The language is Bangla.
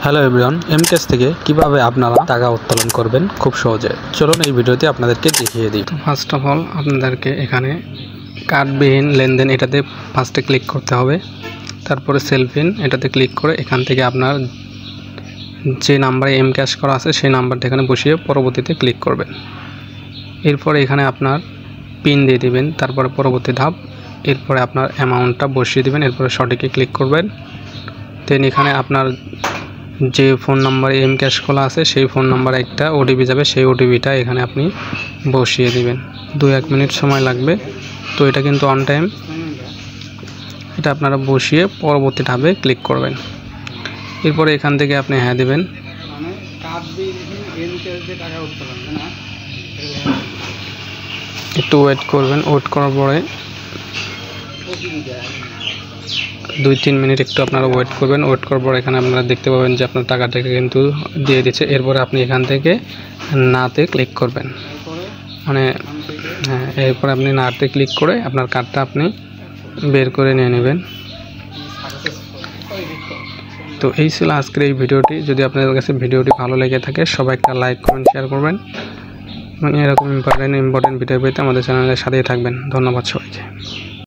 হ্যালো এভরিওয়ান, এমকেস থেকে কিভাবে আপনারা টাকা উত্তোলন করবেন খুব সহজে, চলুন এই ভিডিওতে আপনাদেরকে দেখিয়ে দিই। ফার্স্ট অফ অল আপনাদেরকে এখানে কার্ডবিহীন লেনদেন এটাতে ফার্স্টে ক্লিক করতে হবে। তারপরে সেলফিন এটাতে ক্লিক করে এখান থেকে আপনার যে নাম্বারে এমক্যাশ করা আছে সেই নাম্বারটা এখানে বসিয়ে পরবর্তীতে ক্লিক করবেন। এরপরে এখানে আপনার পিন দিয়ে দিবেন। তারপরে পরবর্তী ধাপ, এরপরে আপনার অ্যামাউন্টটা বসিয়ে দিবেন। এরপরে সঠিকে ক্লিক করবেন। দেন এখানে আপনার যে ফোন নাম্বারে এমক্যাশ খোলা আছে সেই ফোন নাম্বারে একটা ওটিপি যাবে, সেই ওটিপিটা এখানে আপনি বসিয়ে দিবেন। 2-1 মিনিট সময় লাগবে। তো এটা কিন্তু অন টাইম, এটা আপনারা বসিয়ে পরবর্তী ধাপে ক্লিক করবেন। এরপরে এখান থেকে আপনি হ্যাঁ দেবেন। একটু ওয়েট করবেন। ওয়েট করার পরে 2-3 মিনিট একটু আপনারা ওয়েট করবেন। ওয়েট করার পর এখানে আপনারা দেখতে পাবেন যে আপনার টাকাটা কিন্তু দিয়ে দিচ্ছে। এরপরে আপনি এখান থেকে নাতে ক্লিক করবেন, মানে হ্যাঁ, এরপরে আপনি নাতে ক্লিক করে আপনার কার্ডটা আপনি বের করে নিয়ে নেবেন। তো এই ছিল আজকের এই ভিডিওটি। যদি আপনাদের কাছে ভিডিওটি ভালো লেগে থাকে সবাই একটা লাইক কমেন্ট শেয়ার করবেন এবং এরকম ইম্পর্টেন্ট ভিডিও পেতে আমাদের চ্যানেলের সাথেই থাকবেন। ধন্যবাদ সবাইকে।